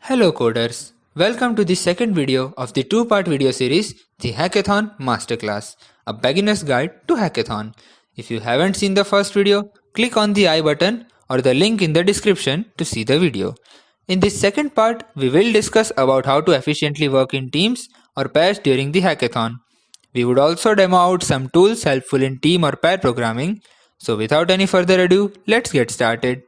Hello coders, welcome to the second video of the two-part video series, the Hackathon Masterclass, a beginner's guide to Hackathon. If you haven't seen the first video, click on the I button or the link in the description to see the video. In this second part, we will discuss about how to efficiently work in teams or pairs during the hackathon. We would also demo out some tools helpful in team or pair programming. So without any further ado, let's get started.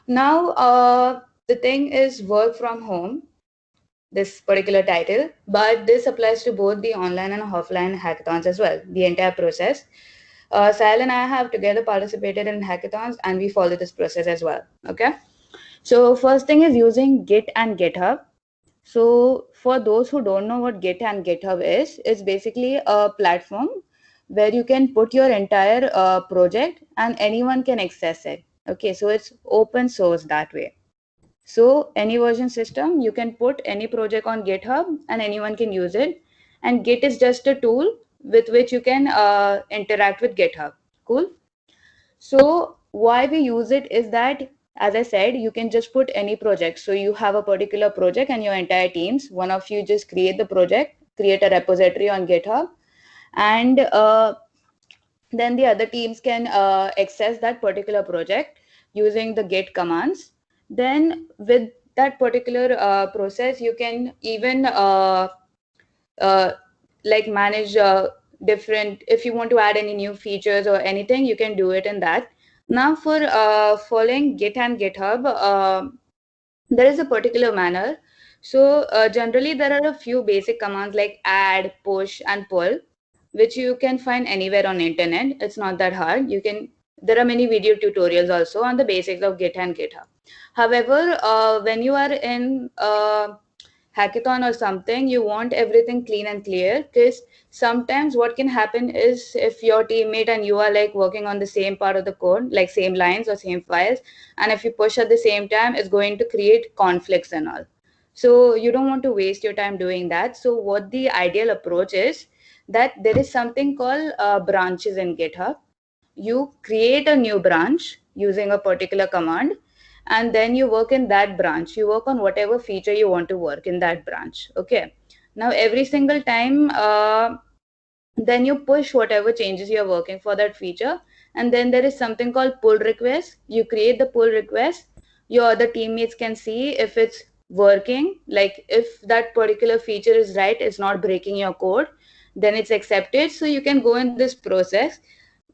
Now, the thing is work from home, this particular title, but this applies to both the online and offline hackathons as well, the entire process. Sahil and I have together participated in hackathons and we follow this process as well. Okay. So, first thing is using Git and GitHub. So, for those who don't know what Git and GitHub is, it's basically a platform where you can put your entire project and anyone can access it. Okay, so it's open source that way. So any version system, you can put any project on GitHub and anyone can use it. And Git is just a tool with which you can interact with GitHub. Cool. So why we use it is that, as I said, you can just put any project. So you have a particular project and your entire teams, one of you just create the project, create a repository on GitHub, and then the other teams can access that particular project using the Git commands. Then with that particular process, you can even uh, like manage different, if you want to add any new features or anything, you can do it in that. Now for following Git and GitHub, there is a particular manner. So generally there are a few basic commands like add, push and pull, which you can find anywhere on internet. It's not that hard. There are many video tutorials also on the basics of Git and GitHub. However, when you are in hackathon or something, you want everything clean and clear, because sometimes what can happen is if your teammate and you are like working on the same part of the code, like same lines or same files, and if you push at the same time, it's going to create conflicts and all. So you don't want to waste your time doing that. So what the ideal approach is, that there is something called branches in GitHub. You create a new branch using a particular command, and then you work in that branch. You work on whatever feature you want to work in that branch. Okay. Now every single time, then you push whatever changes you're working for that feature, and then there is something called pull request. You create the pull request. Your other teammates can see if it's working, like if that particular feature is right, it's not breaking your code, then it's accepted. So you can go in this process,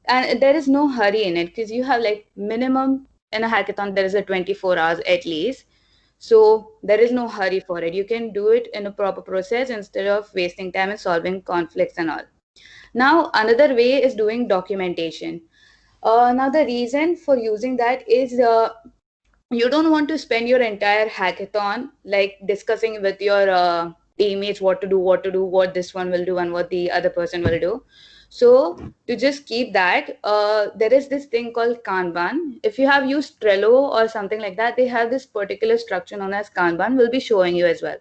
and there is no hurry in it, because you have like minimum in a hackathon there is a 24 hours at least. So there is no hurry for it. You can do it in a proper process instead of wasting time and solving conflicts and all. Now another way is doing documentation. Now the reason for using that is, you don't want to spend your entire hackathon like discussing with your teammates what this one will do and what the other person will do. So to just keep that, there is this thing called Kanban. If you have used Trello or something like that, they have this particular structure known as Kanban. We'll be showing you as well.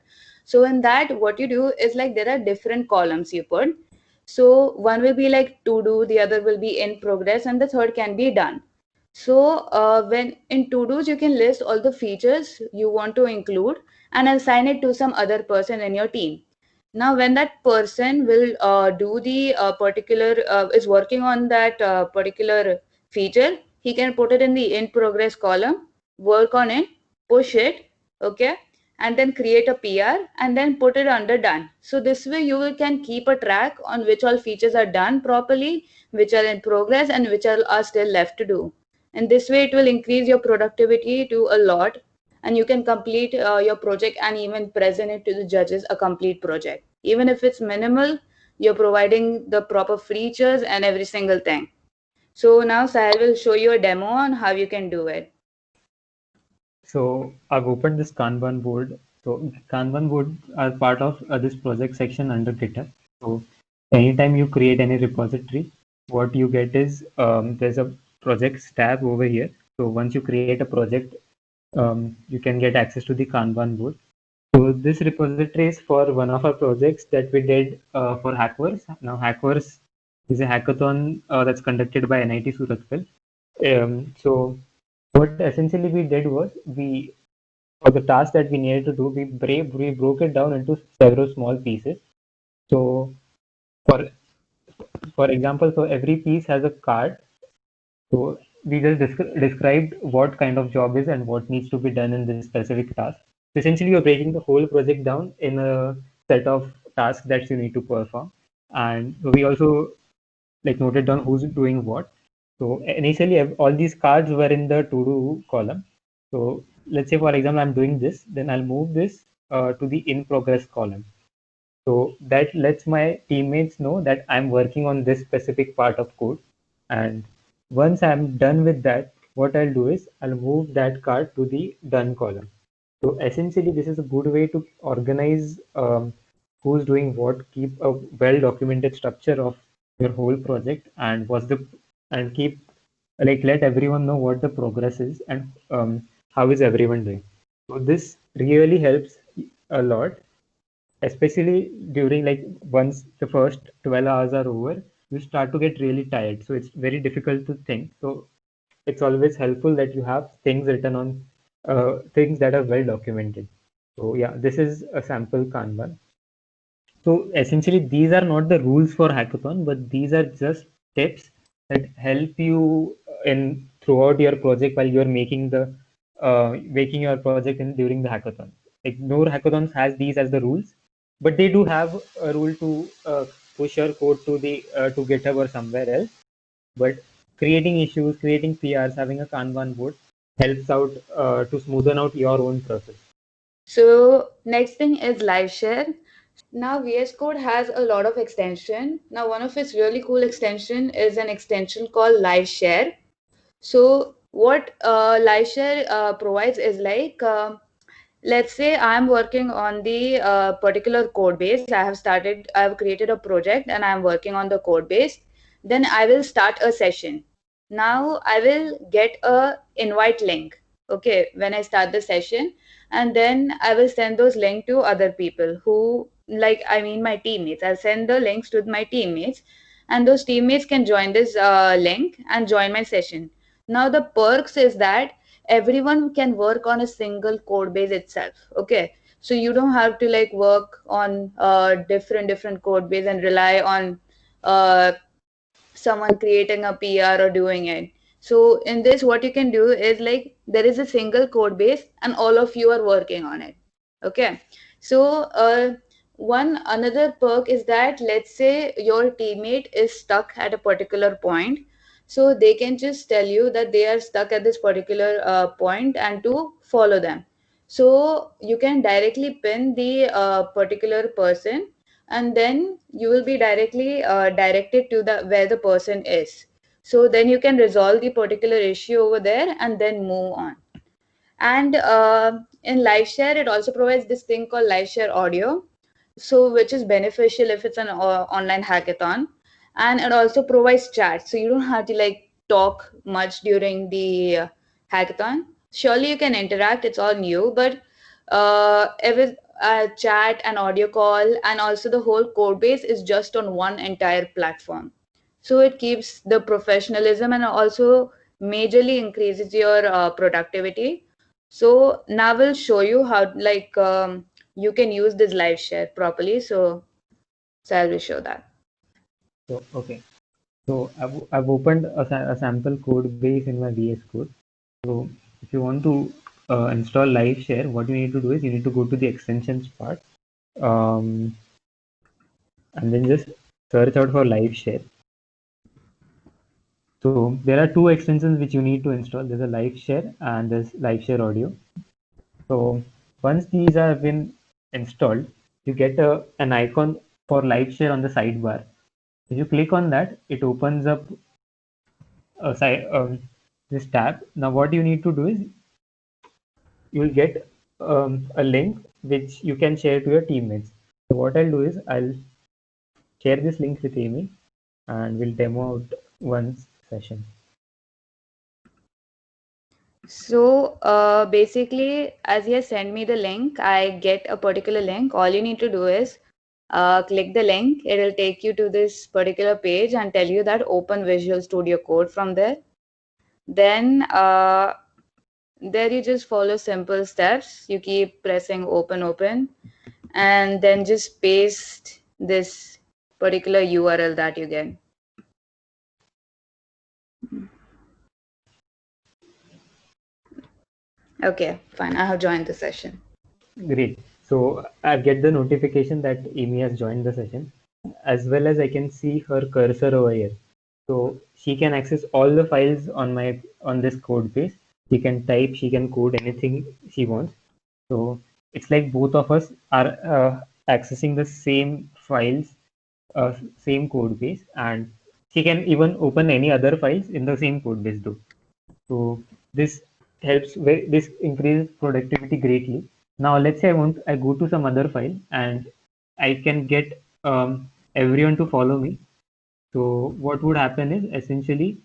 So in that, what you do is like there are different columns you put. So one will be like to do, the other will be in progress, and the third can be done. So when in to-dos, you can list all the features you want to include and assign it to some other person in your team. Now, when that person will do the particular, is working on that particular feature, he can put it in the in progress column, work on it, push it, okay, and then create a PR and then put it under done. So this way can keep a track on which all features are done properly, which are in progress, and which are still left to do. And this way it will increase your productivity to a lot, and you can complete your project and even present it to the judges a complete project. Even if it's minimal, you're providing the proper features and every single thing. So now Sahil will show you a demo on how you can do it. So I've opened this Kanban board. So Kanban board are part of this project section under GitHub. So anytime you create any repository, what you get is there's a projects tab over here. So once you create a project, you can get access to the Kanban board. So this repository is for one of our projects that we did for Hackverse. Now Hackverse is a hackathon that's conducted by NIT Suratpal. So what essentially we did was for the task that we needed to do, we broke it down into several small pieces. So for for example, so every piece has a card. So we just described what kind of job is and what needs to be done in this specific task. So essentially, you're breaking the whole project down in a set of tasks that you need to perform. And we also like noted down who's doing what. So initially, all these cards were in the to-do column. So let's say, for example, I'm doing this, then I'll move this to the in progress column. So that lets my teammates know that I'm working on this specific part of code. And once I'm done with that, what I'll do is I'll move that card to the done column. So essentially, this is a good way to organize who's doing what, keep a well documented structure of your whole project, and keep like let everyone know what the progress is and how is everyone doing. So this really helps a lot, especially during like once the first 12 hours are over, you start to get really tired, so it's very difficult to think. So it's always helpful that you have things written on things that are well documented. So yeah, this is a sample Kanban. So essentially these are not the rules for hackathon, but these are just tips that help you in throughout your project while you're making your project in during the hackathon. Like no hackathons has these as the rules, but they do have a rule to push your code to GitHub or somewhere else. But creating issues, creating PRs, having a Kanban board helps out to smoothen out your own process. So next thing is live share. Now VS Code has a lot of extension. Now one of its really cool extension is an extension called live share. So what live share provides is like let's say I'm working on the particular code base. I've created a project and I'm working on the code base. Then I will start a session. Now I will get a invite link. Okay, when I start the session, and then I will send those link to other people who like, I mean, my teammates. I'll send the links to my teammates, and those teammates can join this link and join my session. Now the perks is that everyone can work on a single code base itself. Okay, so you don't have to like work on different code base and rely on uh, someone creating a PR or doing it. So in this, what you can do is like there is a single code base and all of you are working on it. Okay, so one another perk is that let's say your teammate is stuck at a particular point, so they can just tell you that they are stuck at this particular point and to follow them. So you can directly pin the particular person, and then you will be directly directed to the where the person is. So then you can resolve the particular issue over there and then move on. And in live share, it also provides this thing called live share audio, so which is beneficial if it's an online hackathon. And it also provides chat, so you don't have to like talk much during the hackathon. Surely you can interact, it's all new, but every chat and audio call and also the whole code base is just on one entire platform. So it keeps the professionalism and also majorly increases your productivity. So now we'll show you how like you can use this live share properly. So I will show that. So okay. So I've opened a sample code base in my VS Code. So if you want to install live share, what you need to do is you need to go to the extensions part, um, and then just search out for live share. So there are two extensions which you need to install. There's a live share and there's live share audio. So once these have been installed, you get an icon for live share on the sidebar. If you click on that, it opens up this tab. Now what you need to do is you will get a link which you can share to your teammates. So what I'll do is I'll share this link with Amy and we'll demo out one session. So basically, as you send me the link, I get a particular link. All you need to do is click the link. It will take you to this particular page and tell you that open Visual Studio Code from there. Then there you just follow simple steps. You keep pressing open, and then just paste this particular URL that you get. Okay, fine. I have joined the session. Great. So I get the notification that Amy has joined the session, as well as I can see her cursor over here. So she can access all the files on this code base. She can type, she can code anything she wants. So it's like both of us are accessing the same files, same code base, and she can even open any other files in the same code base too. So this this increases productivity greatly. Now let's say I go to some other file and I can get everyone to follow me. So what would happen is essentially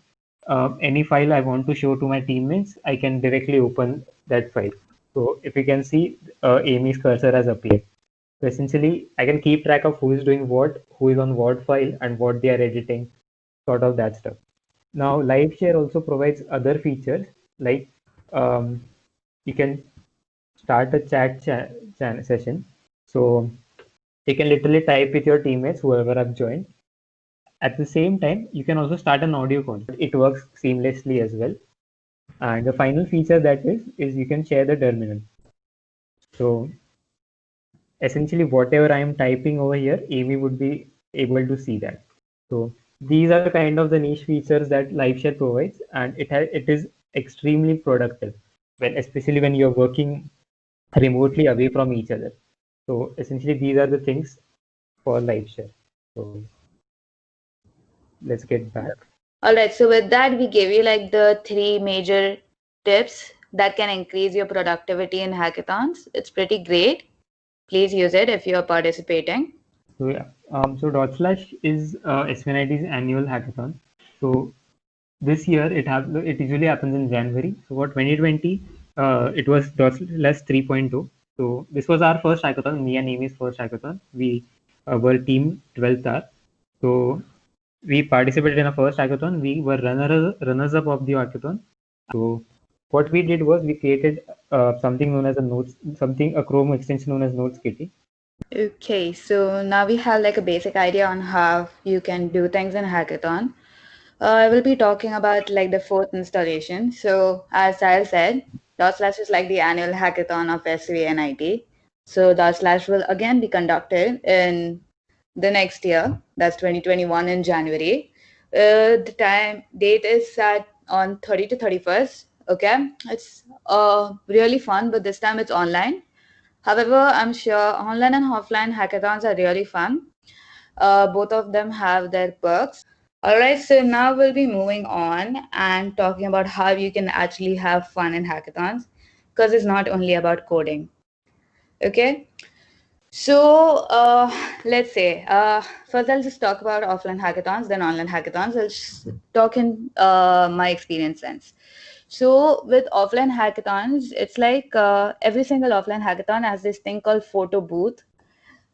any file I want to show to my teammates, I can directly open that file. So if you can see, Amy's cursor has appeared. So essentially, I can keep track of who is doing what, who is on what file, and what they are editing, sort of that stuff. Now, LiveShare also provides other features like um, you can start a session. So you can literally type with your teammates, whoever have joined. At the same time, you can also start an audio call. It works seamlessly as well. And the final feature that is you can share the terminal. So essentially, whatever I am typing over here, Amy would be able to see that. So these are kind of the niche features that LiveShare provides, and it is extremely productive especially when you're working remotely away from each other. So essentially, these are the things for LiveShare. So let's get back. All right, so with that, we gave you like the 3 major tips that can increase your productivity in hackathons. It's pretty great. Please use it if you're participating. So yeah, so dot slash is SVNIT's annual hackathon. So this year it usually happens in January. So for 2020, it was dot slash 3.0. So this was our first hackathon, me and Amy's first hackathon. We were team 12th hour. So we participated in a first hackathon. We were runners up of the hackathon. So what we did was we created something known as a Chrome extension known as Notes Kitty. Okay, so now we have like a basic idea on how you can do things in hackathon. I will be talking about like the 4th installation. So as Sahil said, dot slash is like the annual hackathon of SVNIT. So dot slash will again be conducted in the next year, that's 2021 in January. The time date is set on 30 to 31st. Okay, it's really fun, but this time it's online. However, I'm sure online and offline hackathons are really fun. Both of them have their perks. All right, so now we'll be moving on and talking about how you can actually have fun in hackathons, because it's not only about coding. Okay, so let's say first I'll just talk about offline hackathons, then online hackathons. I'll just talk in my experience sense. So with offline hackathons, it's like every single offline hackathon has this thing called photo booth.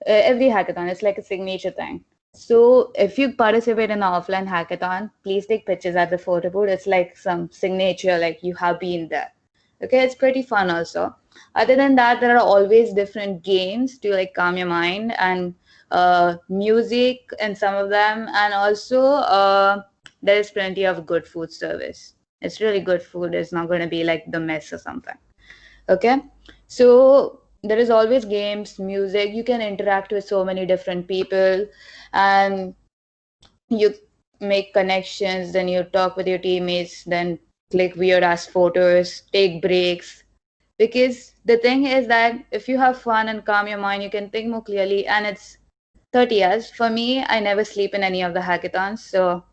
Every hackathon, it's like a signature thing. So if you participate in an offline hackathon, please take pictures at the photo booth. It's like some signature, like you have been there. Okay, it's pretty fun also. Other than that, there are always different games to like calm your mind, and music in some of them, and also there is plenty of good food service. It's really good food. It's not going to be like the mess or something. Okay, so there is always games, music. You can interact with so many different people, and you make connections. Then you talk with your teammates. Then click weird ass photos, take breaks. Because the thing is that if you have fun and calm your mind, you can think more clearly. And it's 30 hours. For me, I never sleep in any of the hackathons, so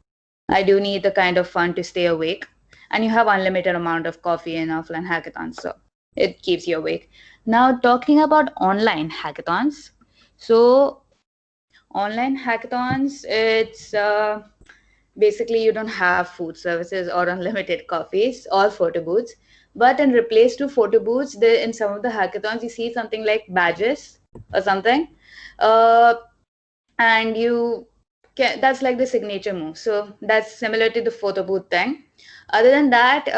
I do need the kind of fun to stay awake. And you have unlimited amount of coffee in offline hackathons, so it keeps you awake. Now talking about online hackathons. So online hackathons, it's basically you don't have food services or unlimited coffees or photo booths. But in replace to photo booths, in some of the hackathons, you see something like badges or something. Uh, and you can, that's like the signature move. So that's similar to the photo booth thing. Other than that,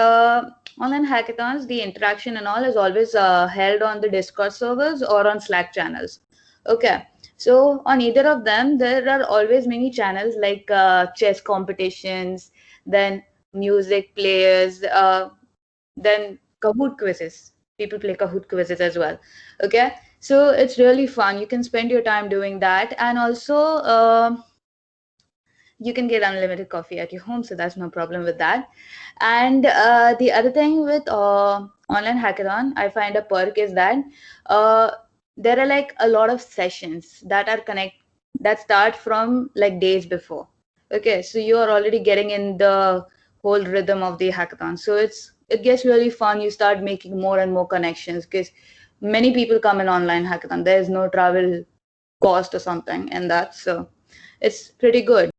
online hackathons, the interaction and all is always held on the Discord servers or on Slack channels. Okay, so on either of them, there are always many channels like chess competitions, then music players, then Kahoot quizzes. People play Kahoot quizzes as well. Okay, so it's really fun. You can spend your time doing that, and also you can get unlimited coffee at your home, so that's no problem with that. And the other thing with online hackathon, I find a perk is that uh, there are like a lot of sessions that are that start from like days before. Okay, so you are already getting in the whole rhythm of the hackathon, so it gets really fun. You start making more and more connections because many people come in online hackathon. There is no travel cost or something, and that, so it's pretty good.